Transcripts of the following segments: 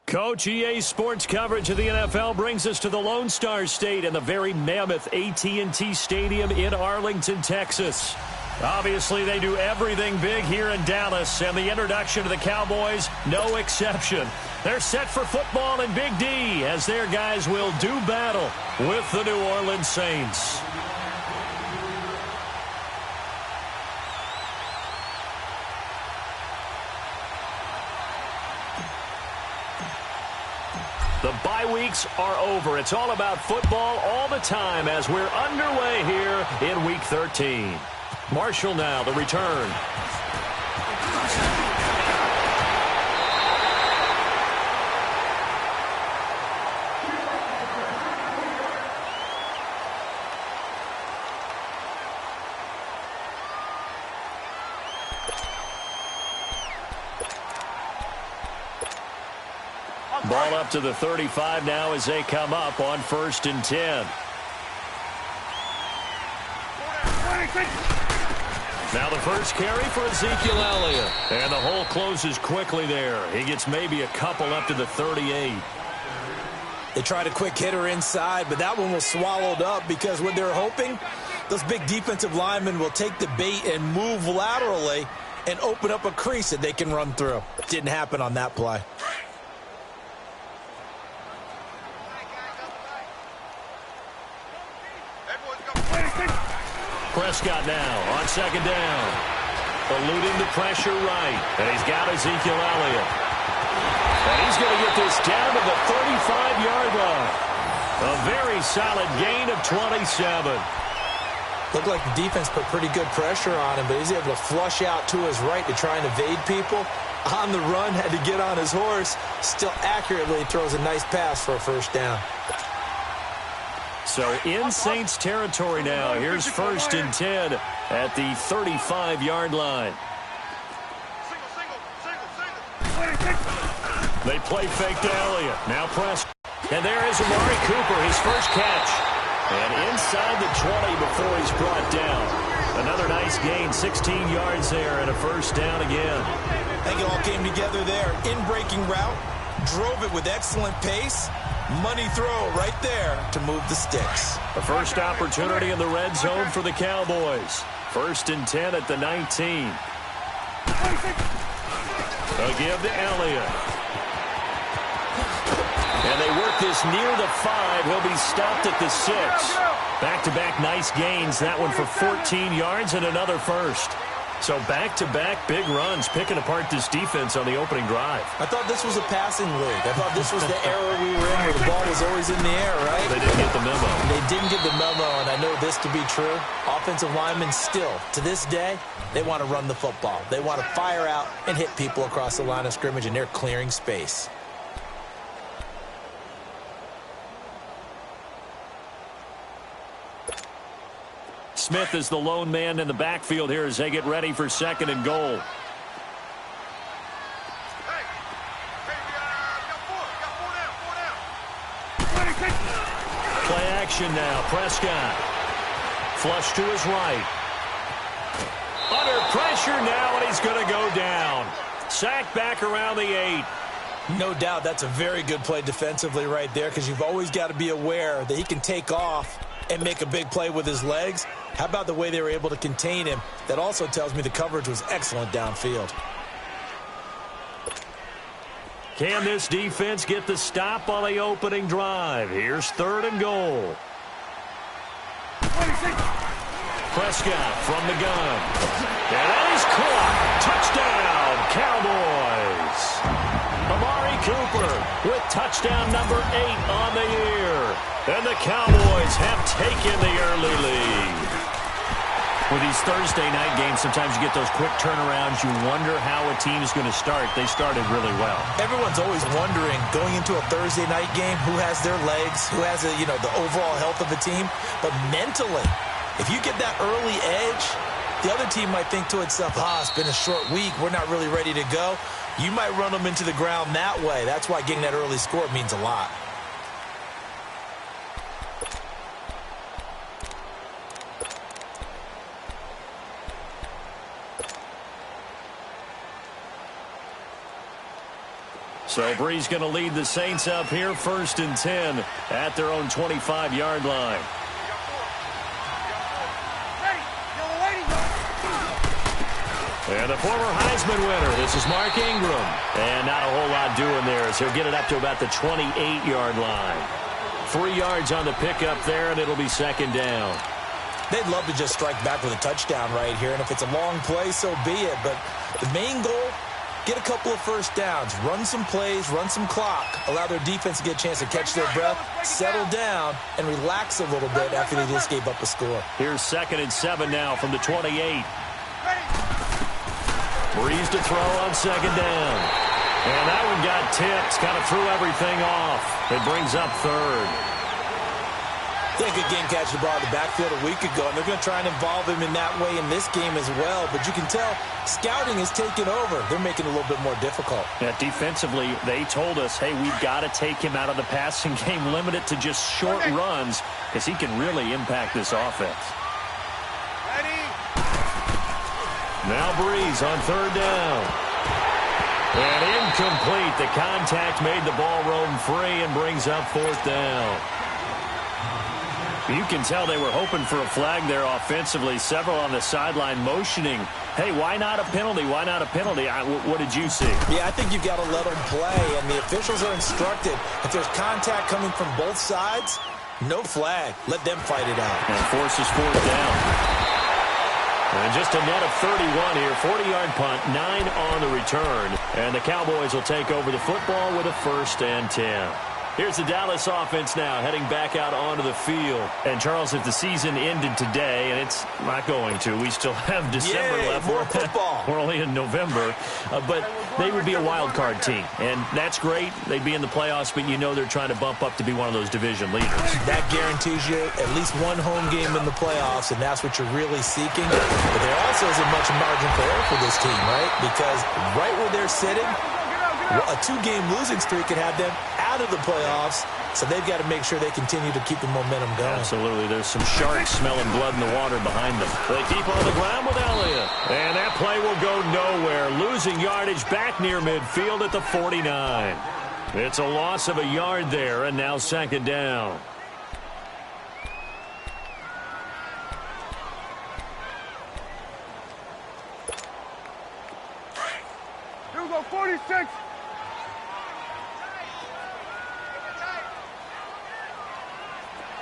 Coach, EA Sports coverage of the NFL brings us to the Lone Star State and the very mammoth AT&T Stadium in Arlington, Texas. Obviously, they do everything big here in Dallas, and the introduction to the Cowboys, no exception. They're set for football in Big D as their guys will do battle with the New Orleans Saints. The bye weeks are over. It's all about football all the time as we're underway here in Week 13. Marshall now, the return. Ball up to the 35 now as they come up on 1st and 10. Now the first carry for Ezekiel Elliott. And the hole closes quickly there. He gets maybe a couple up to the 38. They tried a quick hitter inside, but that one was swallowed up because what they're hoping, those big defensive linemen will take the bait and move laterally and open up a crease that they can run through. Didn't happen on that play. Prescott now on 2nd down. Eluding the pressure right. And he's got Ezekiel Elliott. And he's going to get this down to the 35-yard line. A very solid gain of 27. Looked like the defense put pretty good pressure on him, but he's able to flush out to his right to try and evade people. On the run, had to get on his horse. Still accurately throws a nice pass for a 1st down. So in Saints territory now. Here's 1st and 10 at the 35-yard line. They play fake to Elliott. Now press. And there is Amari Cooper, his first catch. And inside the 20 before he's brought down. Another nice gain, 16 yards there and a 1st down again. I think it all came together there. In-breaking route. Drove it with excellent pace. Money throw right there to move the sticks. The first opportunity in the red zone for the Cowboys. 1st and 10 at the 19. They'll give to Elliott. And they work this near the 5. He'll be stopped at the 6. Back-to-back nice gains. That one for 14 yards and another 1st. So back-to-back big runs, picking apart this defense on the opening drive. I thought this was a passing league. I thought this was the era we were in where the ball was always in the air, right? They didn't get the memo. They didn't get the memo, and I know this to be true. Offensive linemen still, to this day, they want to run the football. They want to fire out and hit people across the line of scrimmage, and they're clearing space. Smith is the lone man in the backfield here as they get ready for 2nd and goal. Play action now. Prescott. Flush to his right. Under pressure now, and he's going to go down. Sacked back around the 8. No doubt that's a very good play defensively right there because you've always got to be aware that he can take off and make a big play with his legs. How about the way they were able to contain him? That also tells me the coverage was excellent downfield. Can this defense get the stop on the opening drive? Here's 3rd and goal. Prescott from the gun. And that is caught. Touchdown, Cowboys. Amari Cooper with touchdown number 8 on the year. And the Cowboys have taken the early lead. With these Thursday night games, sometimes you get those quick turnarounds. You wonder how a team is going to start. They started really well. Everyone's always wondering, going into a Thursday night game, who has their legs, who has the overall health of a team. But mentally, if you get that early edge, the other team might think to itself, it's been a short week. We're not really ready to go. You might run them into the ground that way. That's why getting that early score means a lot. So Brees going to lead the Saints up here, 1st and 10 at their own 25-yard line. And the former Heisman winner, this is Mark Ingram. And not a whole lot doing there as he'll get it up to about the 28-yard line. 3 yards on the pickup there, and it'll be 2nd down. They'd love to just strike back with a touchdown right here, and if it's a long play, so be it. But the main goal, get a couple of first downs, run some plays, run some clock, allow their defense to get a chance to catch their breath, settle down, and relax a little bit after they just gave up a score. Here's 2nd and 7 now from the 28. Brees to throw on 2nd down. And that one got tipped, kind of threw everything off. It brings up 3rd. They could game catch the ball in the backfield a week ago, and they're going to try and involve him in that way in this game as well. But you can tell scouting is taking over. They're making it a little bit more difficult. Yeah, defensively, they told us, hey, we've got to take him out of the passing game, limit it to just short runs, because he can really impact this offense. Now Brees on 3rd down. And incomplete. The contact made the ball roam free and brings up 4th down. You can tell they were hoping for a flag there offensively. Several on the sideline motioning, hey, why not a penalty? Why not a penalty? What did you see? Yeah, I think you've got to let them play, and the officials are instructed. If there's contact coming from both sides, no flag. Let them fight it out. And forces 4th down. And just a net of 31 here, 40-yard punt, 9 on the return. And the Cowboys will take over the football with a 1st and 10. Here's the Dallas offense now, heading back out onto the field. And, Charles, if the season ended today, and it's not going to, we still have December left. More football. We're only in November. But they would be a wild card team. And that's great. They'd be in the playoffs, but you know they're trying to bump up to be one of those division leaders. That guarantees you at least one home game in the playoffs, and that's what you're really seeking. But there also isn't much margin for error for this team, right? Because right where they're sitting, a 2-game losing streak could have them out of the playoffs, so they've got to make sure they continue to keep the momentum going. Absolutely. There's some sharks smelling blood in the water behind them. They keep on the ground with Elliott. And that play will go nowhere. Losing yardage back near midfield at the 49. It's a loss of a yard there, and now 2nd down. Here we go, 46.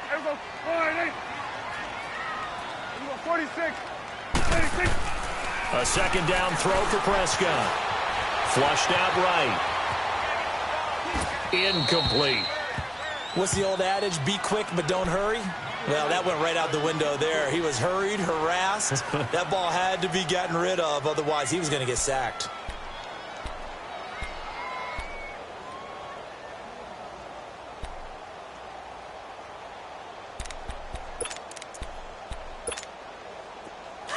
Here we go, 48. Here we go, 46. 46. A 2nd down throw for Prescott. Flushed out right. Incomplete. What's the old adage? Be quick, but don't hurry. Well, that went right out the window there. He was hurried, harassed. That ball had to be gotten rid of, otherwise he was going to get sacked.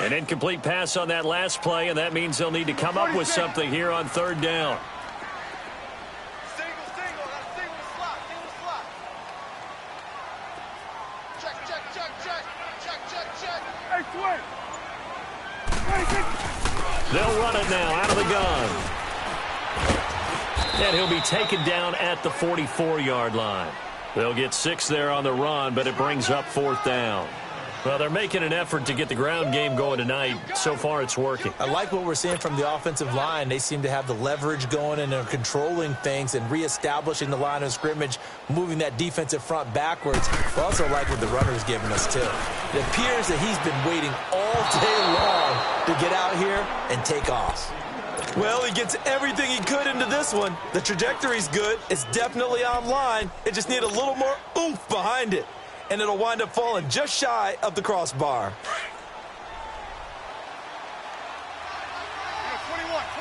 An incomplete pass on that last play, and that means they'll need to come up with something here on 3rd down. They'll run it now out of the gun. And he'll be taken down at the 44-yard line. They'll get 6 there on the run, but it brings up 4th down. Well, they're making an effort to get the ground game going tonight. So far, it's working. I like what we're seeing from the offensive line. They seem to have the leverage going and are controlling things and reestablishing the line of scrimmage, moving that defensive front backwards. I also like what the runner's giving us, too. It appears that he's been waiting all day long to get out here and take off. Well, he gets everything he could into this one. The trajectory's good. It's definitely online. It just needs a little more oomph behind it. And it'll wind up falling just shy of the crossbar.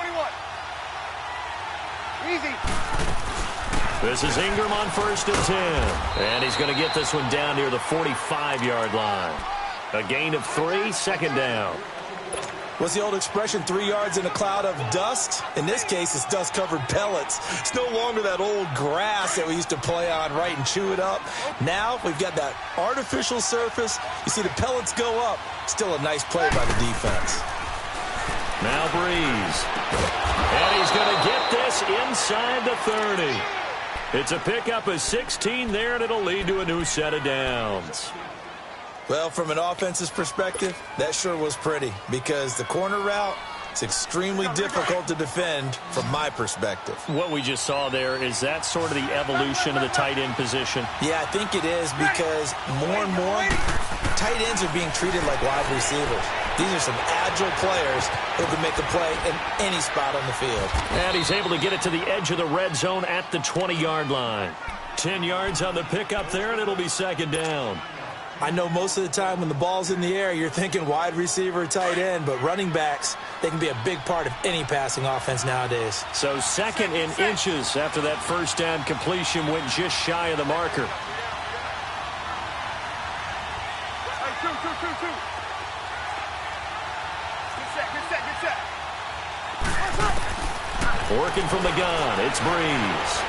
21. Easy. This is Ingram on 1st and 10. And he's going to get this one down near the 45-yard line. A gain of 3, 2nd down. What's the old expression, 3 yards in a cloud of dust? In this case, it's dust-covered pellets. It's no longer that old grass that we used to play on, right, and chew it up. Now we've got that artificial surface. You see the pellets go up. Still a nice play by the defense. Now Breeze. And he's going to get this inside the 30. It's a pickup of 16 there, and it'll lead to a new set of downs. Well, from an offense's perspective, that sure was pretty because the corner route, it's extremely difficult to defend from my perspective. What we just saw there, is that sort of the evolution of the tight end position? Yeah, I think it is because more and more tight ends are being treated like wide receivers. These are some agile players who can make a play in any spot on the field. And he's able to get it to the edge of the red zone at the 20-yard line. 10 yards on the pickup there, and it'll be second down. I know most of the time when the ball's in the air, you're thinking wide receiver, tight end, but running backs, they can be a big part of any passing offense nowadays. So second in inches after that first down completion went just shy of the marker. Two. Get set. Working from the gun, it's Breeze.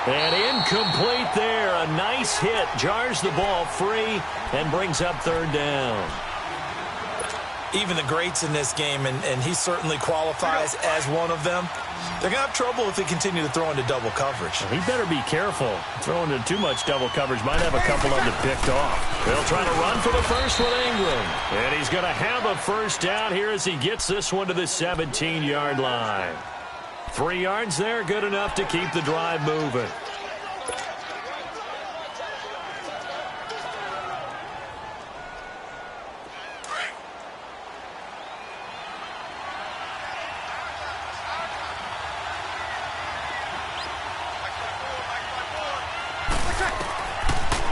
And incomplete there. A nice hit. Jars the ball free and brings up third down. Even the greats in this game, and he certainly qualifies as one of them, they're going to have trouble if they continue to throw into double coverage. He better be careful. Throwing into too much double coverage might have a couple of them picked off. They'll try to run for the first with Ingram. And he's going to have a first down here as he gets this one to the 17-yard line. 3 yards there, good enough to keep the drive moving.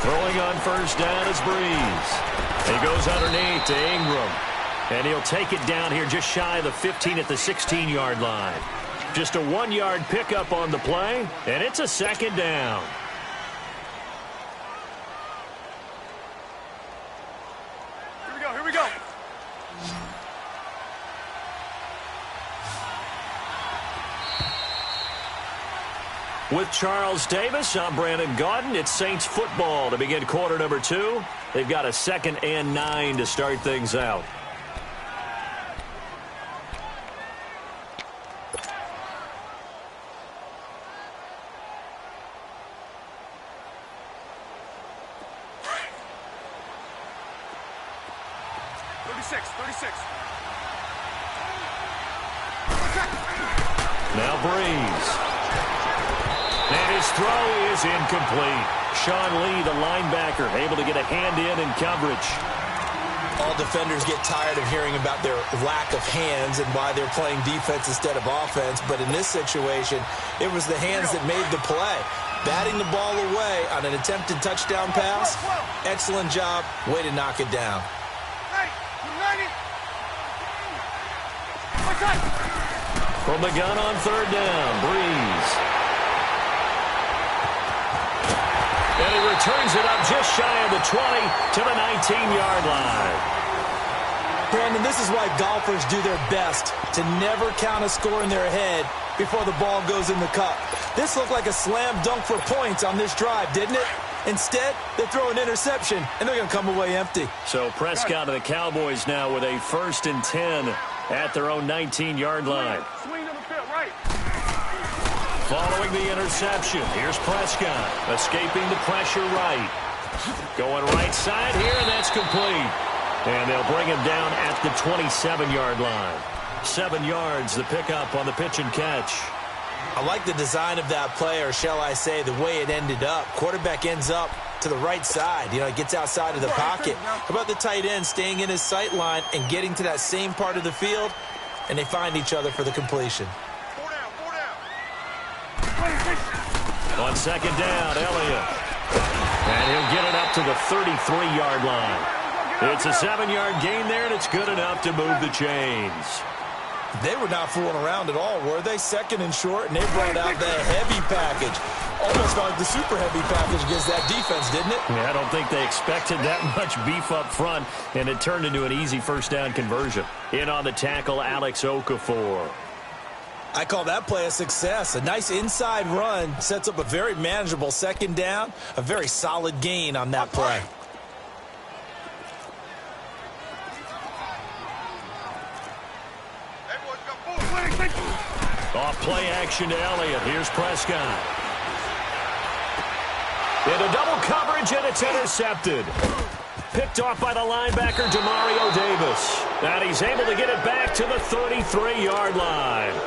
Throwing on first down is Breeze. He goes underneath to Ingram. And he'll take it down here just shy of the 15 at the 16-yard line. Just a 1-yard pickup on the play, and it's a second down. Here we go. With Charles Davis, I'm Brandon Gaudin. It's Saints football to begin quarter number 2. They've got a 2nd and 9 to start things out. Now Breeze. And his throw is incomplete. Sean Lee, the linebacker, able to get a hand in coverage. All defenders get tired of hearing about their lack of hands and why they're playing defense instead of offense. But in this situation, it was the hands that made the play. Batting the ball away on an attempted touchdown pass. Excellent job. Way to knock it down. From the gun on third down, Breeze. And he returns it up just shy of the 20 to the 19-yard line. Brandon, this is why golfers do their best to never count a score in their head before the ball goes in the cup. This looked like a slam dunk for points on this drive, didn't it? Instead, they throw an interception, and they're going to come away empty. So Prescott and the Cowboys now with a 1st and 10 at their own 19-yard line. Swing to the field, right. Following the interception, here's Prescott, escaping the pressure right. Going right side here, and that's complete. And they'll bring him down at the 27-yard line. 7 yards, the pickup on the pitch and catch. I like the design of that play, or shall I say the way it ended up. Quarterback ends up to the right side. You know, it gets outside of the pocket. How about the tight end staying in his sight line and getting to that same part of the field, and they find each other for the completion. On second down, Elliott. And he'll get it up to the 33-yard line. It's a 7-yard gain there, and it's good enough to move the chains. They were not fooling around at all, were they? 2nd and short, and they brought out the heavy package. Almost like the super heavy package against that defense, didn't it? Yeah, I don't think they expected that much beef up front, and it turned into an easy first down conversion. In on the tackle, Alex Okafor. I call that play a success. A nice inside run sets up a very manageable 2nd down, a very solid gain on that play. Off play action to Elliott. Here's Prescott. Into double coverage, and it's intercepted. Picked off by the linebacker, Demario Davis. And he's able to get it back to the 33-yard line.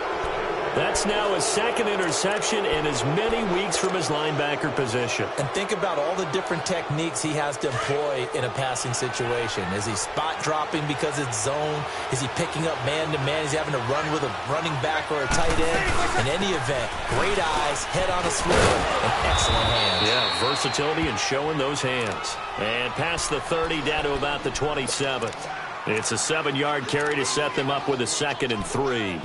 That's now his second interception in as many weeks from his linebacker position. And think about all the different techniques he has to employ in a passing situation. Is he spot dropping because it's zone? Is he picking up man-to-man? Is he having to run with a running back or a tight end? In any event, great eyes, head on a swivel, and excellent hands. Yeah, versatility and showing those hands. And past the 30 down to about the 27. It's a 7-yard carry to set them up with a 2nd and 3.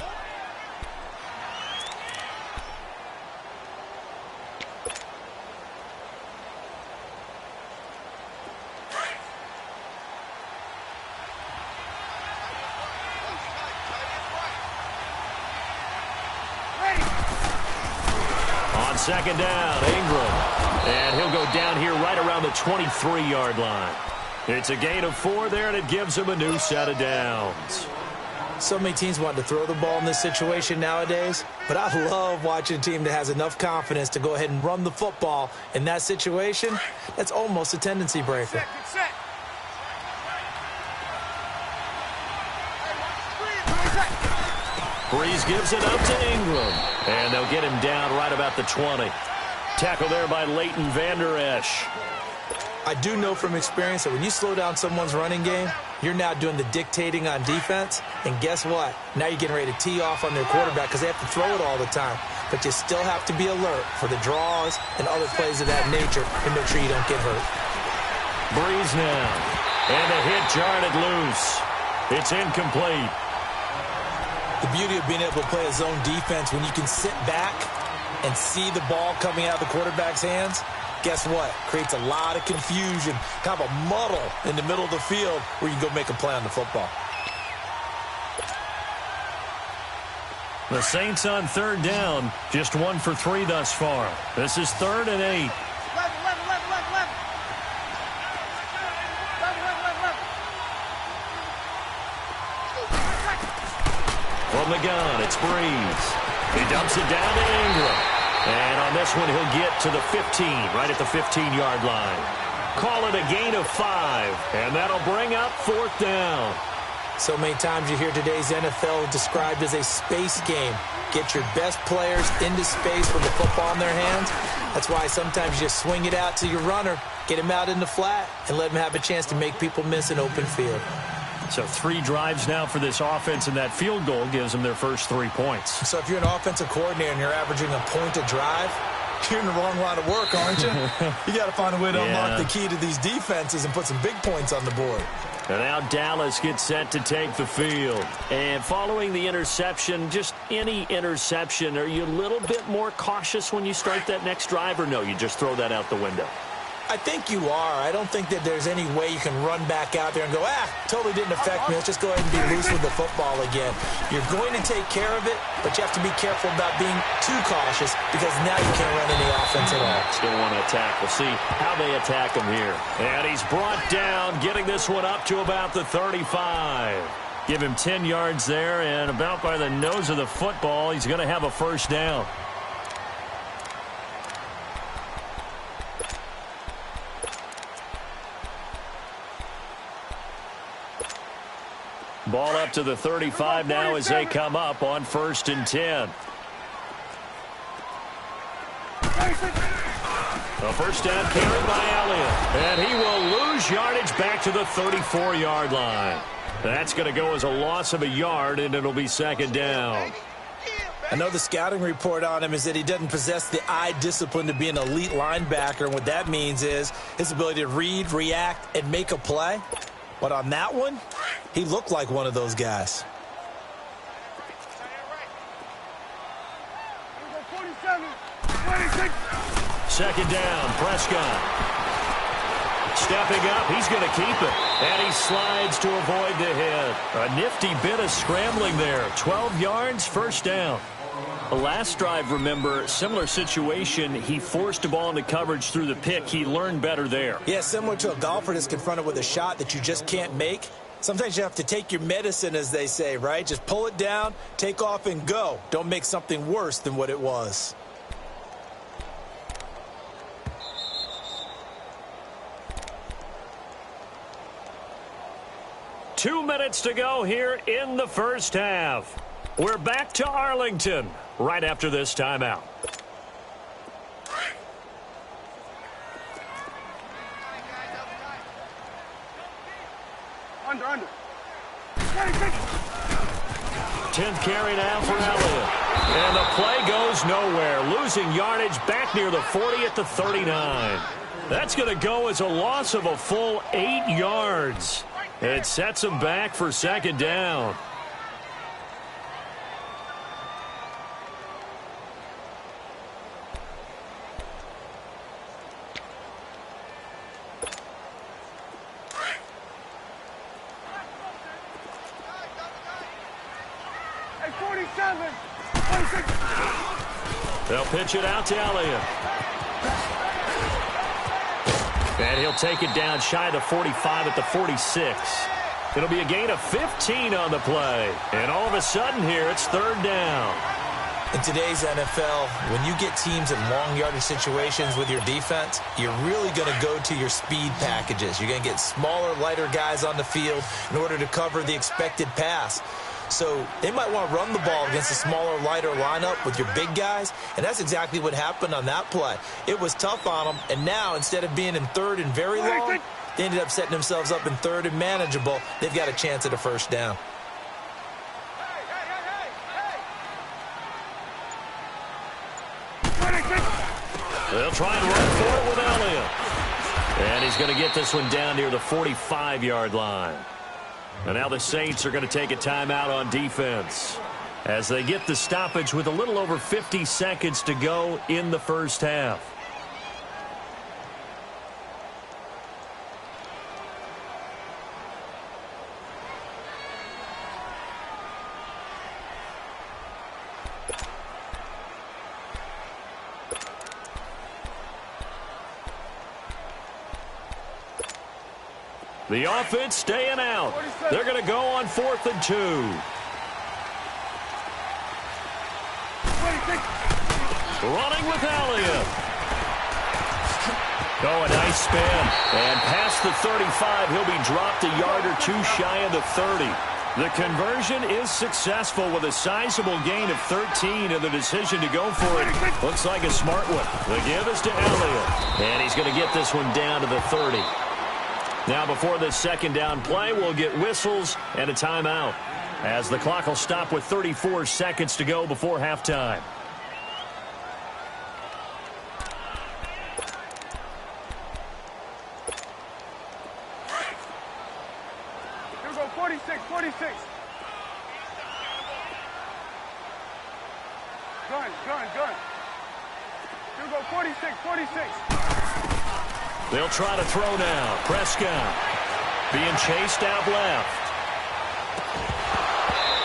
Second down, Ingram. And he'll go down here right around the 23-yard line. It's a gain of 4 there, and it gives him a new set of downs. So many teams want to throw the ball in this situation nowadays, but I love watching a team that has enough confidence to go ahead and run the football in that situation. That's almost a tendency breaker. Breeze gives it up to Ingram. And they'll get him down right about the 20. Tackle there by Leighton Vander Esch. I do know from experience that when you slow down someone's running game, you're now doing the dictating on defense. And guess what? Now you're getting ready to tee off on their quarterback because they have to throw it all the time. But you still have to be alert for the draws and other plays of that nature to make sure you don't get hurt. Breeze now. And the hit jarred it loose. It's incomplete. The beauty of being able to play a zone defense when you can sit back and see the ball coming out of the quarterback's hands, guess what? Creates a lot of confusion, kind of a muddle in the middle of the field where you can go make a play on the football. The Saints on 3rd down, just 1 for 3 thus far. This is 3rd and 8. From the gun, it's Breeze. He dumps it down to Ingram. And on this one, he'll get to the 15, right at the 15-yard line. Call it a gain of 5, and that'll bring up 4th down. So many times you hear today's NFL described as a space game. Get your best players into space with the football in their hands. That's why sometimes you just swing it out to your runner, get him out in the flat, and let him have a chance to make people miss an open field. So 3 drives now for this offense, and that field goal gives them their first 3 points. So if you're an offensive coordinator and you're averaging a point a drive, you're in the wrong line of work, aren't you? You got to find a way to unlock the key to these defenses and put some big points on the board. And now Dallas gets set to take the field. And following the interception, just any interception, are you a little bit more cautious when you start that next drive, or no, you just throw that out the window? I think you are. I don't think that there's any way you can run back out there and go, totally didn't affect me. Let's just go ahead and be loose with the football again. You're going to take care of it, but you have to be careful about being too cautious because now you can't run any offense at all. Still want to attack. We'll see how they attack him here. And he's brought down, getting this one up to about the 35. Give him 10 yards there, and about by the nose of the football, he's going to have a first down. Ball up to the 35 now as they come up on 1st and 10. A first down carry by Elliott. And he will lose yardage back to the 34-yard line. That's going to go as a loss of a yard, and it'll be 2nd down. I know the scouting report on him is that he doesn't possess the eye discipline to be an elite linebacker. And what that means is his ability to read, react, and make a play. But on that one, he looked like one of those guys. Second down, Prescott. Stepping up, he's going to keep it. And he slides to avoid the hit. A nifty bit of scrambling there. 12 yards, first down. The last drive, remember, similar situation. He forced a ball into coverage through the pick. He learned better there. Yeah, similar to a golfer that's confronted with a shot that you just can't make. Sometimes you have to take your medicine, as they say, right? Just pull it down, take off, and go. Don't make something worse than what it was. Two minutes to go here in the first half. We're back to Arlington right after this timeout. Under. 10th carry now for Elliott. And the play goes nowhere. Losing yardage back near the 40 at the 39. That's going to go as a loss of a full 8 yards. It sets him back for second down. Hey, 47, 26. They'll pitch it out to Elliott. And he'll take it down shy of the 45 at the 46. It'll be a gain of 15 on the play. And all of a sudden here, it's third down. In today's NFL, when you get teams in long yardage situations with your defense, you're really going to go to your speed packages. You're going to get smaller, lighter guys on the field in order to cover the expected pass. So they might want to run the ball against a smaller, lighter lineup with your big guys, and that's exactly what happened on that play. It was tough on them, and now instead of being in third and very long, they ended up setting themselves up in third and manageable. They've got a chance at a first down. They'll try and run for it with Elliott. And he's going to get this one down near the 45-yard line. And now the Saints are going to take a timeout on defense as they get the stoppage with a little over 50 seconds to go in the first half. The offense staying out. They're going to go on 4th and 2. Running with Elliott. Oh, a nice spin. And past the 35, he'll be dropped a yard or two shy of the 30. The conversion is successful with a sizable gain of 13, and the decision to go for it looks like a smart one. The give is to Elliott. And he's going to get this one down to the 30. Now, before this second down play, we'll get whistles and a timeout as the clock will stop with 34 seconds to go before halftime. Here we go, 46. Gun. Here we go, 46. They'll try to throw now. Prescott being chased out left.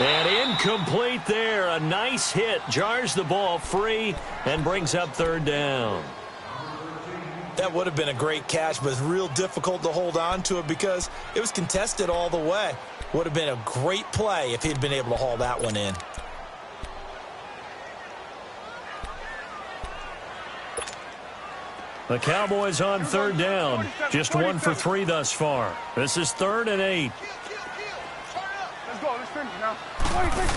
And incomplete there. A nice hit. Jars the ball free and brings up third down. That would have been a great catch, but it's real difficult to hold on to it because it was contested all the way. Would have been a great play if he'd been able to haul that one in. The Cowboys on third down. Just 1 for 3 thus far. This is 3rd and 8. Let's go. Let's finish now. 26.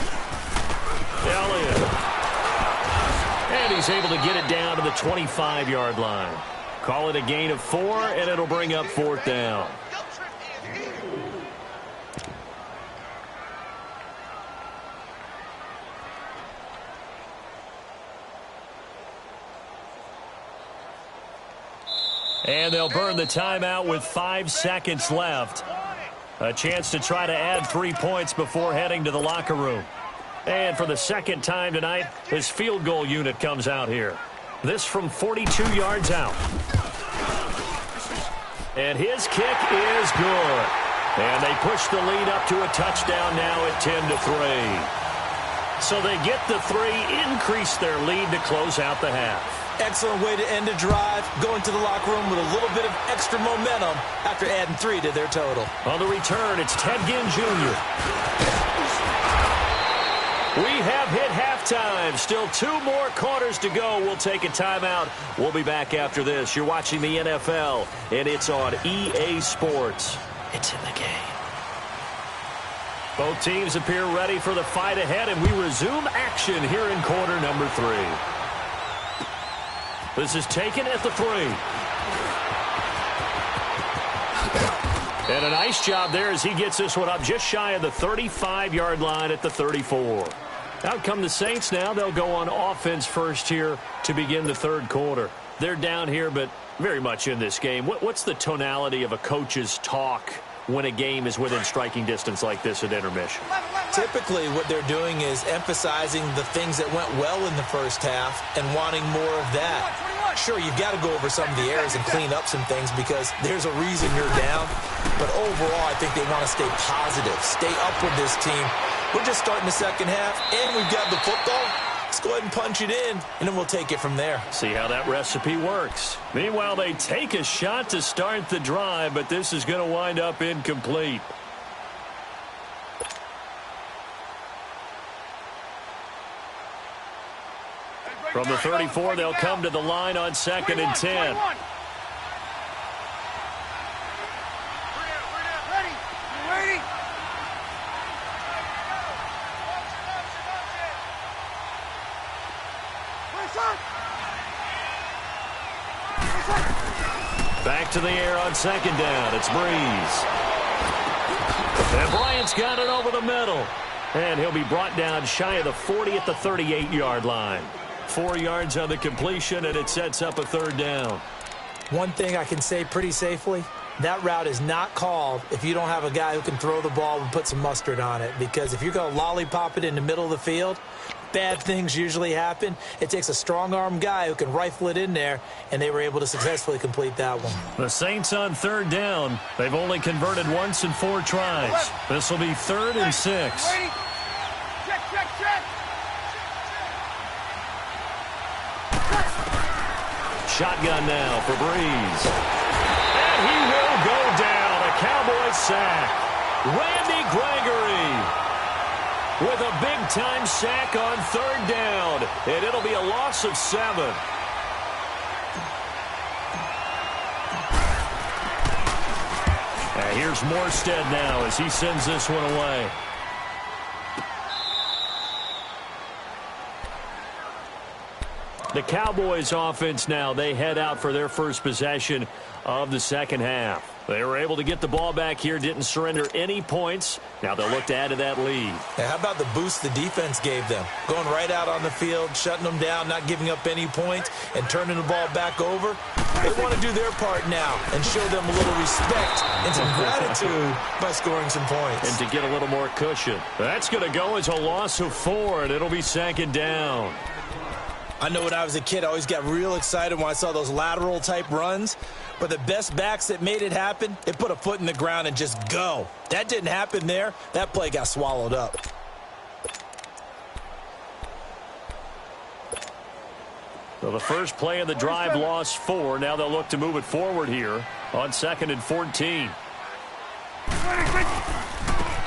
Elliott. And he's able to get it down to the 25-yard line. Call it a gain of 4, and it'll bring up 4th down. And they'll burn the timeout with 5 seconds left. A chance to try to add 3 points before heading to the locker room. And for the second time tonight, his field goal unit comes out here. This from 42 yards out. And his kick is good. And they push the lead up to a touchdown now at 10-3. So they get the 3, increase their lead to close out the half. Excellent way to end a drive, going to the locker room with a little bit of extra momentum after adding 3 to their total. On the return, it's Ted Ginn Jr. We have hit halftime. Still 2 more quarters to go. We'll take a timeout. We'll be back after this. You're watching the NFL, and it's on EA Sports. It's in the game. Both teams appear ready for the fight ahead, and we resume action here in quarter number 3. This is taken at the 3. And a nice job there as he gets this one up just shy of the 35-yard line at the 34. Out come the Saints now. They'll go on offense first here to begin the third quarter. They're down here, but very much in this game. What's the tonality of a coach's talk when a game is within striking distance like this at intermission? Typically, what they're doing is emphasizing the things that went well in the first half and wanting more of that. Sure, you've got to go over some of the errors and clean up some things because there's a reason you're down. But overall, I think they want to stay positive, stay up with this team. We're just starting the second half, and we've got the football. Let's go ahead and punch it in, and then we'll take it from there. See how that recipe works. Meanwhile, they take a shot to start the drive, but this is going to wind up incomplete. From the 34, they'll come to the line on 2nd and 10. Back to the air on 2nd down. It's Breeze. And Bryant's got it over the middle. And he'll be brought down shy of the 40 at the 38-yard line. 4 yards on the completion, and it sets up a 3rd down. One thing I can say pretty safely, that route is not called if you don't have a guy who can throw the ball and put some mustard on it. Because if you're going to lollipop it in the middle of the field, bad things usually happen. It takes a strong-arm guy who can rifle it in there, and they were able to successfully complete that one. The Saints on 3rd down. They've only converted once in 4 tries. This will be 3rd and 6. Shotgun now for Breeze. And he will go down. A Cowboy sack. Randy Gregory with a big-time sack on 3rd down. And it'll be a loss of 7. And here's Morstead now as he sends this one away. The Cowboys offense now, they head out for their first possession of the second half. They were able to get the ball back here, didn't surrender any points. Now they'll look to add to that lead. Yeah, how about the boost the defense gave them? Going right out on the field, shutting them down, not giving up any points, and turning the ball back over. They want to do their part now and show them a little respect and some gratitude by scoring some points. And to get a little more cushion. That's going to go as a loss of 4, and it'll be 2nd down. I know when I was a kid, I always got real excited when I saw those lateral-type runs. But the best backs that made it happen, they put a foot in the ground and just go. That didn't happen there. That play got swallowed up. So the first play of the drive lost 4. Now they'll look to move it forward here on 2nd and 14.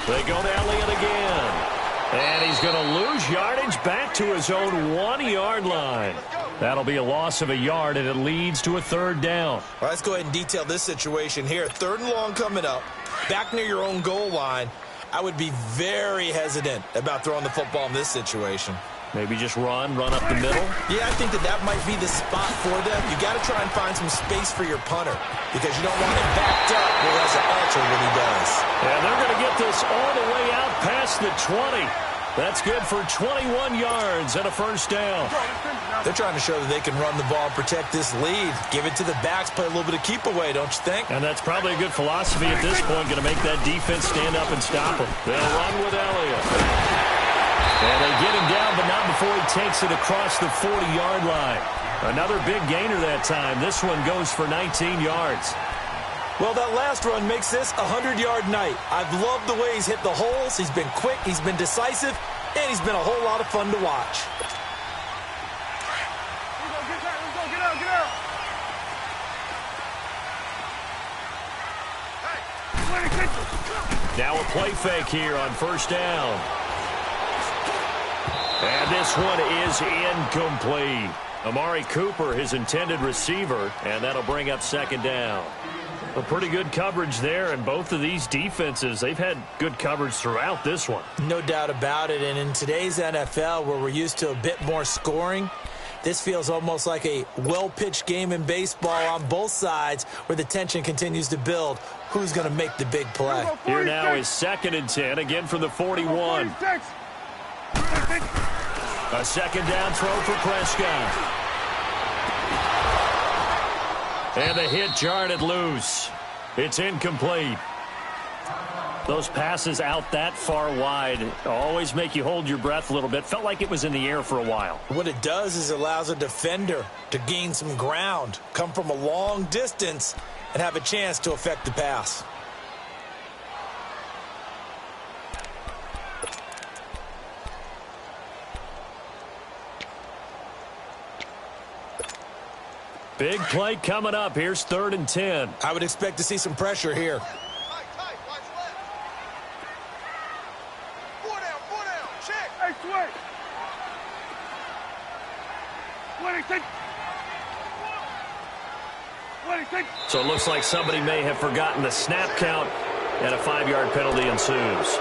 They go to Elliott again. And he's going to lose yardage back to his own 1-yard line. That'll be a loss of a yard, and it leads to a 3rd down. Well, let's go ahead and detail this situation here. 3rd and long coming up, back near your own goal line. I would be very hesitant about throwing the football in this situation. Maybe just run up the middle? Yeah, I think that might be the spot for them. You got to try and find some space for your punter because you don't want him backed up where he has to alter what he does. And they're going to get this all the way out past the 20. That's good for 21 yards and a 1st down. They're trying to show that they can run the ball and protect this lead. Give it to the backs, play a little bit of keep away, don't you think? And that's probably a good philosophy at this point, going to make that defense stand up and stop him. They'll run with Elliott. And they get him down, but not before he takes it across the 40-yard line. Another big gainer that time. This one goes for 19 yards. Well, that last run makes this a 100-yard night. I've loved the way he's hit the holes. He's been quick, he's been decisive, and he's been a whole lot of fun to watch. Now a play fake here on first down. And this one is incomplete. Amari Cooper, his intended receiver, and that'll bring up second down. A pretty good coverage there, and both of these defenses, they've had good coverage throughout this one. No doubt about it, and in today's NFL, where we're used to a bit more scoring, this feels almost like a well-pitched game in baseball on both sides where the tension continues to build. Who's going to make the big play? Here now is 2nd and 10, again from the 41. A second down throw for Prescott. And the hit jarred it loose. It's incomplete. Those passes out that far wide always make you hold your breath a little bit. Felt like it was in the air for a while. What it does is it allows a defender to gain some ground, come from a long distance, and have a chance to affect the pass. Big play coming up. Here's 3rd and 10. I would expect to see some pressure here. So it looks like somebody may have forgotten the snap count, and a 5-yard penalty ensues.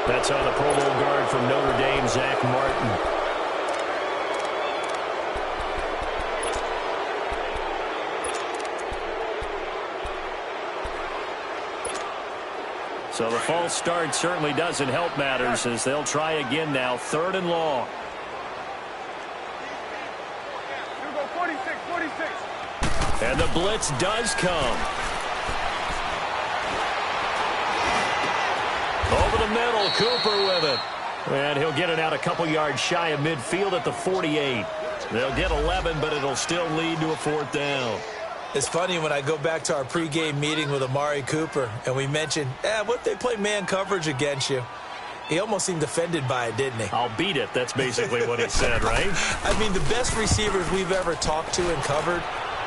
That's on the Pro Bowl guard from Notre Dame, Zach Martin. So the false start certainly doesn't help matters as they'll try again now. 3rd and long. And the blitz does come. Over the middle, Cooper with it. And he'll get it out a couple yards shy of midfield at the 48. They'll get 11, but it'll still lead to a 4th down. It's funny when I go back to our pregame meeting with Amari Cooper and we mentioned, what if they play man coverage against you? He almost seemed offended by it, didn't he? I'll beat it. That's basically what he said, right? I mean, the best receivers we've ever talked to and covered,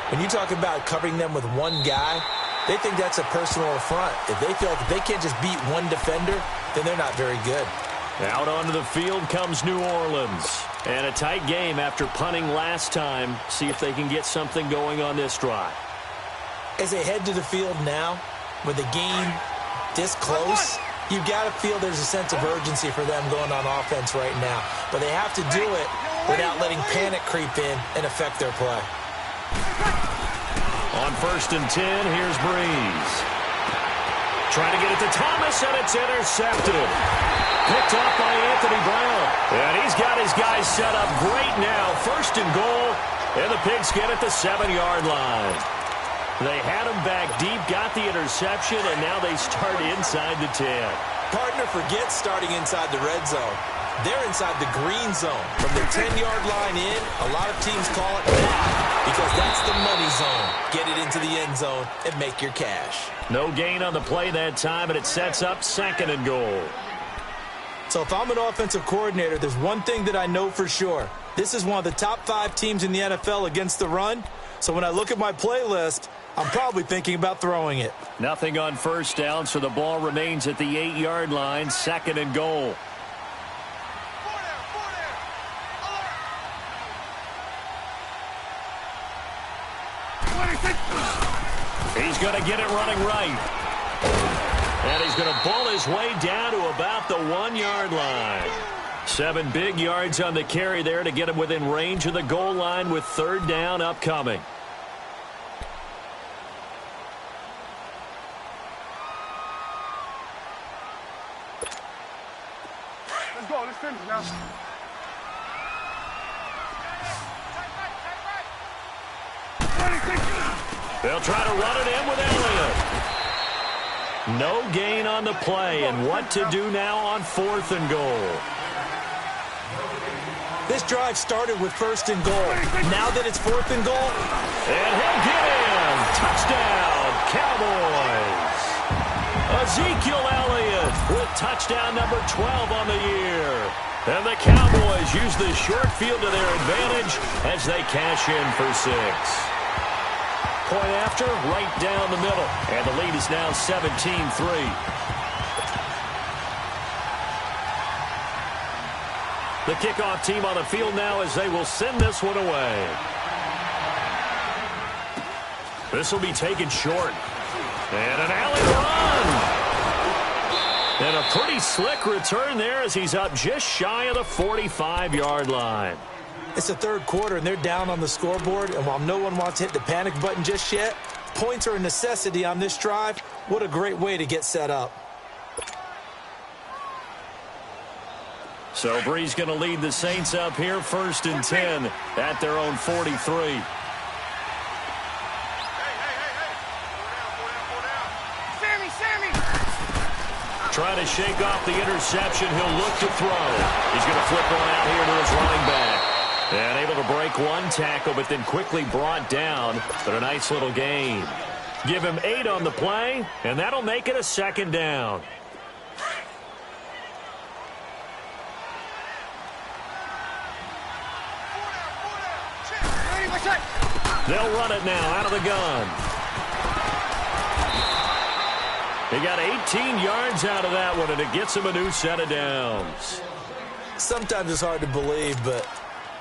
when you talk about covering them with one guy, they think that's a personal affront. If they feel like if they can't just beat one defender, then they're not very good. Out onto the field comes New Orleans. And a tight game after punting last time. See if they can get something going on this drive. As they head to the field now, with the game this close, you've got to feel there's a sense of urgency for them going on offense right now. But they have to do it without letting panic creep in and affect their play. On 1st and 10, here's Breeze. Trying to get it to Thomas, and it's intercepted. Picked off by Anthony Brown. And he's got his guys set up great now. 1st and goal, and the Pigskin at the 7-yard line. They had him back deep, got the interception, and now they start inside the 10. Partner forgets starting inside the red zone. They're inside the green zone. From the 10-yard line in, a lot of teams call it bad because that's the money zone. Get it into the end zone and make your cash. No gain on the play that time, and it sets up 2nd and goal. So if I'm an offensive coordinator, there's one thing that I know for sure. This is one of the top 5 teams in the NFL against the run. So when I look at my playlist, I'm probably thinking about throwing it. Nothing on 1st down, so the ball remains at the 8-yard line, 2nd and goal. He's going to get it running right. And he's going to ball his way down to about the 1-yard line. 7 big yards on the carry there to get him within range of the goal line with 3rd down upcoming. Let's go. Let's finish now. They'll try to run it in with Elliott. No gain on the play, and what to do now on 4th and goal. This drive started with 1st and goal. Now that it's 4th and goal. And he'll get in. Touchdown, Cowboys. Ezekiel Elliott with touchdown number 12 on the year. And the Cowboys use the short field to their advantage as they cash in for 6. point after, right down the middle. And the lead is now 17-3. The kickoff team on the field now as they will send this one away. This will be taken short. And an alley run. And a pretty slick return there as he's up just shy of the 45-yard line. It's the third quarter, and they're down on the scoreboard. And while no one wants to hit the panic button just yet, points are a necessity on this drive. What a great way to get set up. So Bree's going to lead the Saints up here, 1st and 10 at their own 43. Trying to shake off the interception. He'll look to throw. He's going to flip one out here to his running back. And able to break one tackle, but then quickly brought down. But a nice little gain. Give him 8 on the play, and that'll make it a 2nd down. They'll run it now out of the gun. He got 18 yards out of that one, and it gets him a new set of downs. Sometimes it's hard to believe, but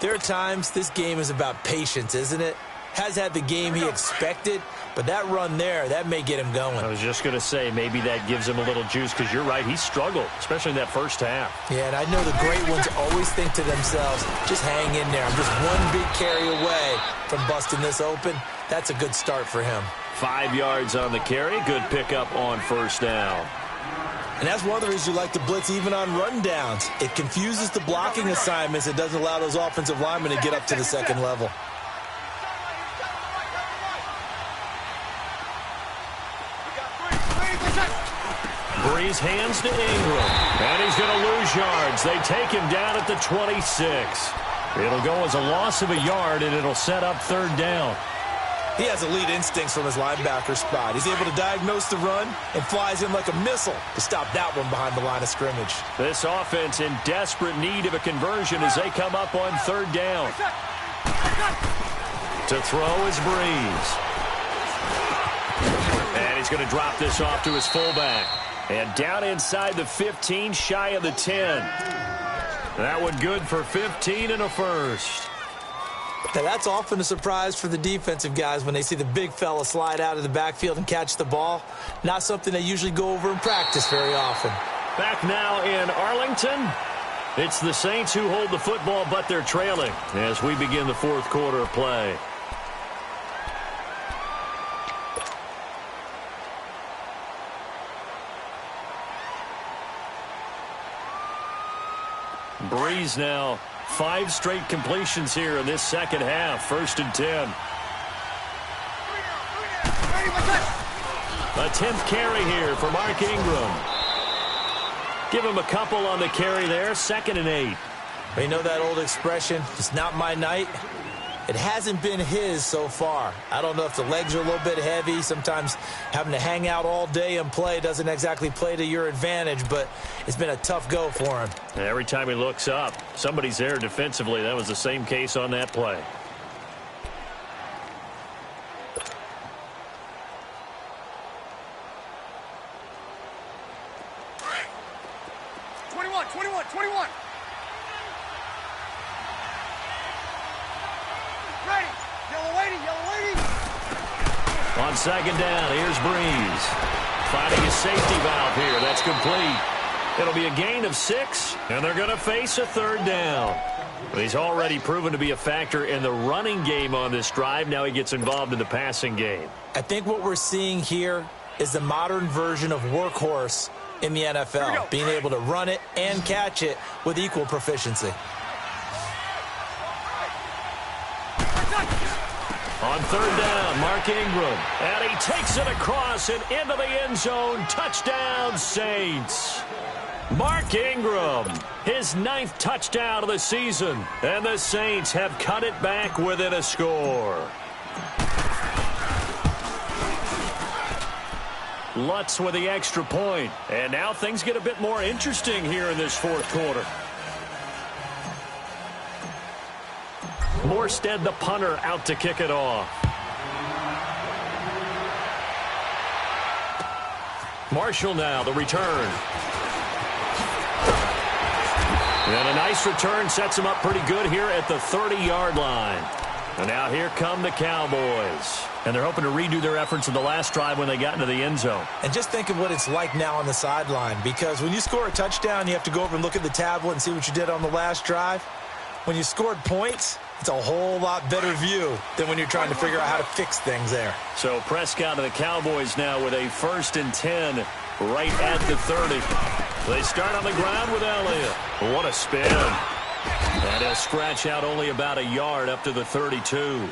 there are times this game is about patience, isn't it? Has had the game he expected, but that run there, that may get him going. I was just going to say, maybe that gives him a little juice, because you're right, he struggled, especially in that first half. Yeah, and I know the great ones always think to themselves, just hang in there. I'm just one big carry away from busting this open. That's a good start for him. 5 yards on the carry. Good pickup on 1st down. And that's one of the reasons you like to blitz even on rundowns. It confuses the blocking assignments. It doesn't allow those offensive linemen to get up to the 2nd level. Breeze hands to Ingram. And he's going to lose yards. They take him down at the 26. It'll go as a loss of a yard, and it'll set up 3rd down. He has elite instincts from his linebacker spot. He's able to diagnose the run and flies in like a missile to stop that one behind the line of scrimmage. This offense in desperate need of a conversion as they come up on 3rd down. To throw is Breeze. And he's going to drop this off to his fullback. And down inside the 15, shy of the 10. That one good for 15 and a 1st. Now, that's often a surprise for the defensive guys when they see the big fella slide out of the backfield and catch the ball. Not something they usually go over in practice very often. Back now in Arlington. It's the Saints who hold the football, but they're trailing as we begin the 4th quarter of play. Breeze now 5 straight completions here in this 2nd half. 1st and 10. A 10th carry here for Mark Ingram. Give him a couple on the carry there. 2nd and 8. You know that old expression, it's not my night? It hasn't been his so far. I don't know if the legs are a little bit heavy. Sometimes having to hang out all day and play doesn't exactly play to your advantage, but it's been a tough go for him. Every time he looks up, somebody's there defensively. That was the same case on that play. On 2nd down, here's Breeze. Finding a safety valve here. That's complete. It'll be a gain of 6, and they're going to face a 3rd down. But he's already proven to be a factor in the running game on this drive. Now he gets involved in the passing game. I think what we're seeing here is the modern version of workhorse in the NFL, being able to run it and catch it with equal proficiency. On 3rd down, Mark Ingram. And he takes it across and into the end zone. Touchdown, Saints. Mark Ingram, his 9th touchdown of the season. And the Saints have cut it back within a score. Lutz with the extra point. And now things get a bit more interesting here in this 4th quarter. Morstead, the punter, out to kick it off. Marshall now, the return. And a nice return sets him up pretty good here at the 30-yard line. And now here come the Cowboys. And they're hoping to redo their efforts in the last drive when they got into the end zone. And just think of what it's like now on the sideline, because when you score a touchdown, you have to go over and look at the tablet and see what you did on the last drive. When you scored points, it's a whole lot better view than when you're trying to figure out how to fix things there. So Prescott and the Cowboys now with a 1st and 10 right at the 30. They start on the ground with Elliott. What a spin. And he'll scratch out only about a yard up to the 32.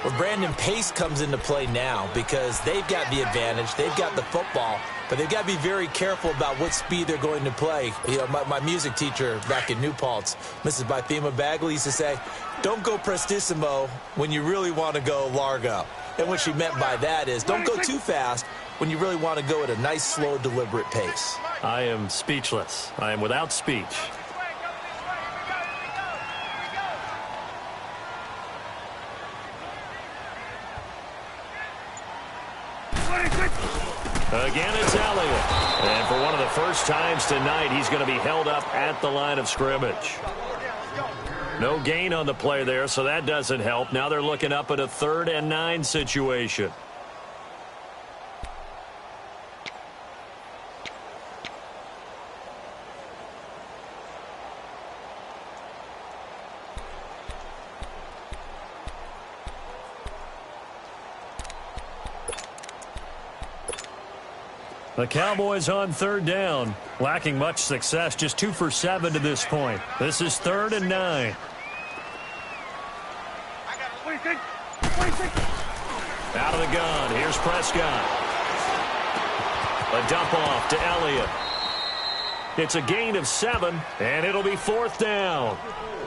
Well, Brandon, pace comes into play now because they've got the advantage. They've got the football, but they've got to be very careful about what speed they're going to play. You know, my music teacher back in New Paltz, Mrs. Bythema Bagley, used to say, don't go prestissimo when you really want to go largo. And what she meant by that is don't go too fast when you really want to go at a nice, slow, deliberate pace. I am speechless. I am without speech. Again, it's Elliott. And for one of the first times tonight, he's going to be held up at the line of scrimmage. No gain on the play there, so that doesn't help. Now they're looking up at a 3rd and 9 situation. The Cowboys on 3rd down, lacking much success, just 2 for 7 to this point. This is 3rd and 9. Out of the gun, here's Prescott. A dump off to Elliott. It's a gain of 7, and it'll be 4th down.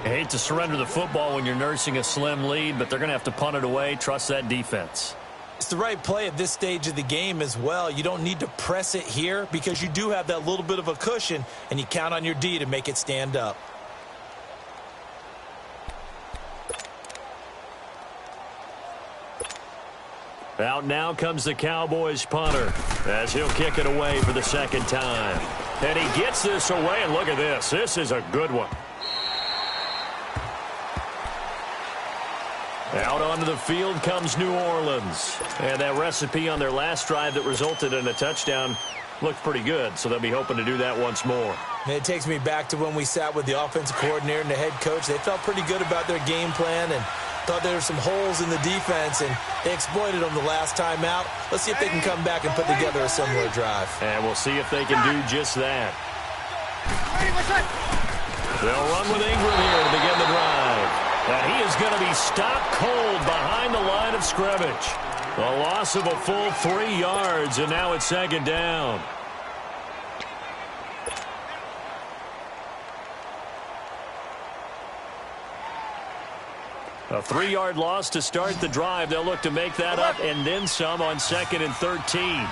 I hate to surrender the football when you're nursing a slim lead, but they're going to have to punt it away. Trust that defense. It's the right play at this stage of the game as well. You don't need to press it here because you do have that little bit of a cushion, and you count on your D to make it stand up. Out now comes the Cowboys punter as he'll kick it away for the 2nd time. And he gets this away, and look at this. This is a good one. Out onto the field comes New Orleans. And that recipe on their last drive that resulted in a touchdown looked pretty good, so they'll be hoping to do that once more. And it takes me back to when we sat with the offensive coordinator and the head coach. They felt pretty good about their game plan and thought there were some holes in the defense, and they exploited them the last time out. Let's see if they can come back and put together a similar drive. And we'll see if they can do just that. They'll run with Ingram here to begin the drive. And he is going to be stopped cold behind the line of scrimmage. A loss of a full 3 yards, and now it's 2nd down. A 3-yard loss to start the drive. They'll look to make that up and then some on 2nd and 13.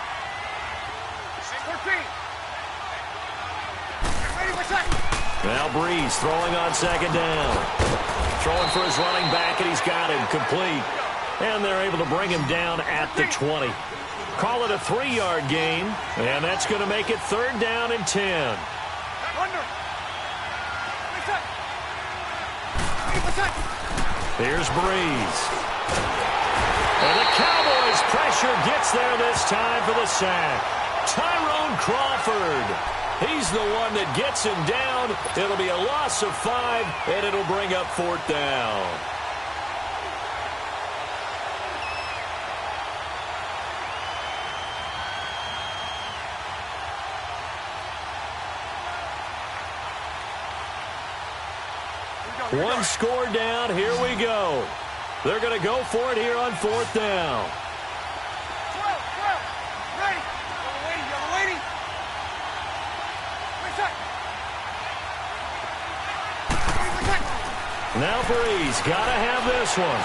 Now Breeze throwing on 2nd down. Throwing for his running back, and he's got him complete. And they're able to bring him down at the 20. Call it a 3-yard gain, and that's going to make it 3rd down and 10. Here's Breeze. And the Cowboys' pressure gets there this time for the sack. Tyrone Crawford. He's the one that gets him down. It'll be a loss of 5, and it'll bring up 4th down. One score down. Here we go. They're going to go for it here on 4th down. Now Breeze got to have this one.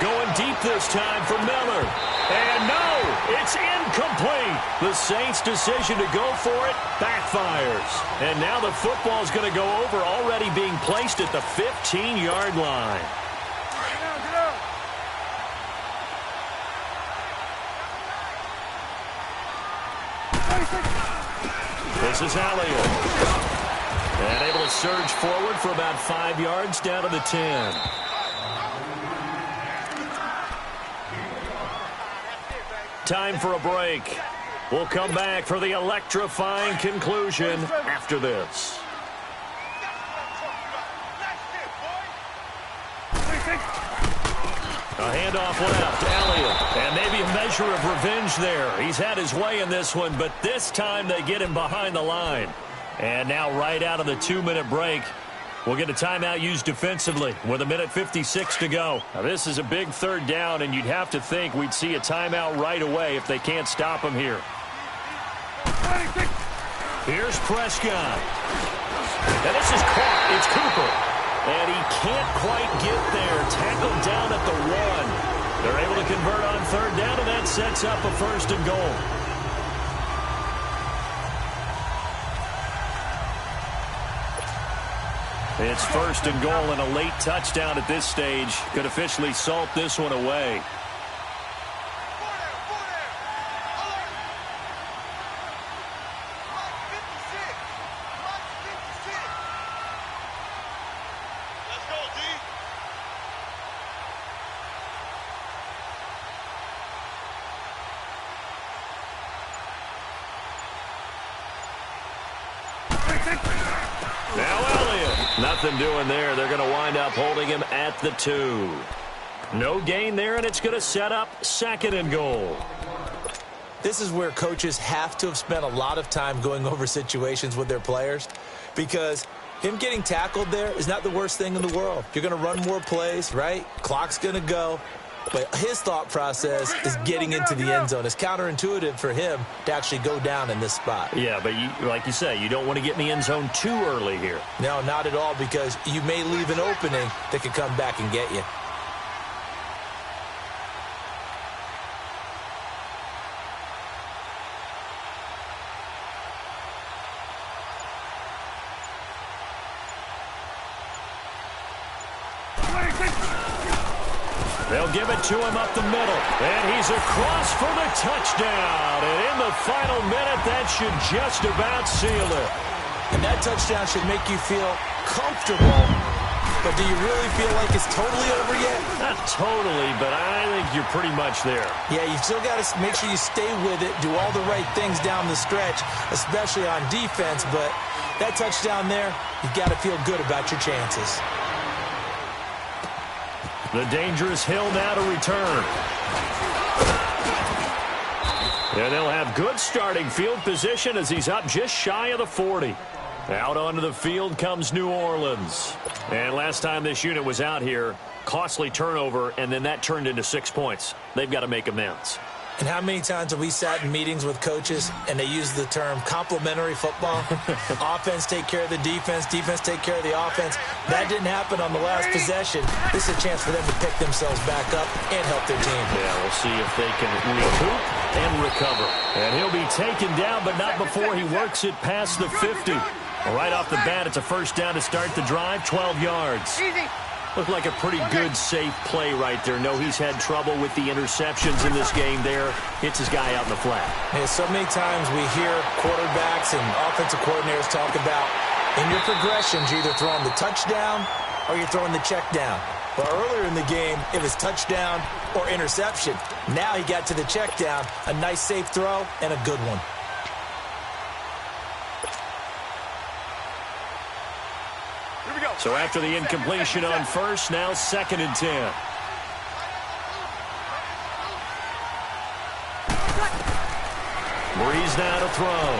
Going deep this time for Miller. And no, it's incomplete. The Saints' decision to go for it backfires. And now the football's going to go over, already being placed at the 15-yard line. This is Elliott. And able to surge forward for about 5 yards down to the 10. Time for a break. We'll come back for the electrifying conclusion after this. A handoff left, Elliott, and maybe a measure of revenge there. He's had his way in this one, but this time they get him behind the line. And now right out of the 2-minute break, we'll get a timeout used defensively with 1:56 to go. Now this is a big third down, and you'd have to think we'd see a timeout right away if they can't stop him here. Here's Prescott. And this is caught. It's Cooper. And he can't quite get there. Tackled down at the 1. They're able to convert on third down, and that sets up a 1st and goal. It's 1st and goal, and a late touchdown at this stage could officially salt this one away. Now Elliott. Nothing doing there. They're going to wind up holding him at the 2. No gain there, and it's going to set up 2nd and goal. This is where coaches have to have spent a lot of time going over situations with their players, because him getting tackled there is not the worst thing in the world. You're going to run more plays, right? Clock's going to go. But his thought process is getting into the end zone. It's counterintuitive for him to actually go down in this spot. Yeah, but like you say, you don't want to get in the end zone too early here. No, not at all, because you may leave an opening that could come back and get you. They'll give it to him up the middle. And he's across for the touchdown. And in the final minute, that should just about seal it. And that touchdown should make you feel comfortable. But do you really feel like it's totally over yet? Not totally, but I think you're pretty much there. Yeah, you still got to make sure you stay with it, do all the right things down the stretch, especially on defense. But that touchdown there, you've got to feel good about your chances. The dangerous Hill now to return. And they'll have good starting field position as he's up just shy of the 40. Out onto the field comes New Orleans. And last time this unit was out here, costly turnover, and then that turned into 6 points. They've got to make amends. And how many times have we sat in meetings with coaches and they use the term complementary football? Offense take care of the defense, defense take care of the offense. That didn't happen on the last possession. This is a chance for them to pick themselves back up and help their team. Yeah, we'll see if they can recoup and recover. And he'll be taken down, but not before he works it past the 50. Right off the bat, it's a 1st down to start the drive, 12 yards. Easy. Looked like a pretty good, safe play right there. No, he's had trouble with the interceptions in this game there. Hits his guy out in the flat. And so many times we hear quarterbacks and offensive coordinators talk about in your progressions, you're either throwing the touchdown or you're throwing the check down. Well, earlier in the game, it was touchdown or interception. Now he got to the check down, a nice safe throw and a good one. So after the incompletion on 1st, now 2nd and 10. Breeze now to throw.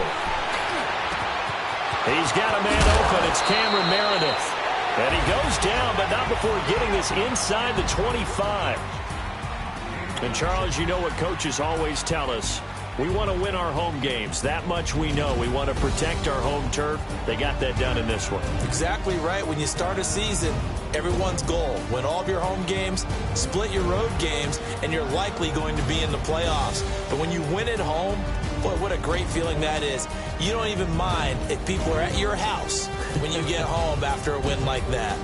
He's got a man open. It's Cameron Meredith. And he goes down, but not before getting this inside the 25. And, Charles, you know what coaches always tell us. We want to win our home games. That much we know. We want to protect our home turf. They got that done in this one. Exactly right. When you start a season, everyone's goal, win all of your home games, split your road games, and you're likely going to be in the playoffs. But when you win at home, boy, what a great feeling that is. You don't even mind if people are at your house when you get home after a win like that.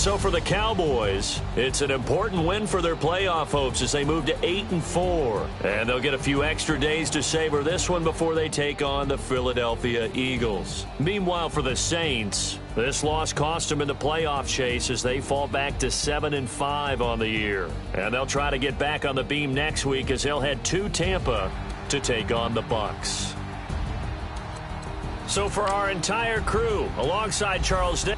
So for the Cowboys, it's an important win for their playoff hopes as they move to 8-4. And they'll get a few extra days to savor this one before they take on the Philadelphia Eagles. Meanwhile, for the Saints, this loss cost them in the playoff chase as they fall back to 7-5 on the year. And they'll try to get back on the beam next week as they'll head to Tampa to take on the Bucs. So for our entire crew, alongside Charles Day.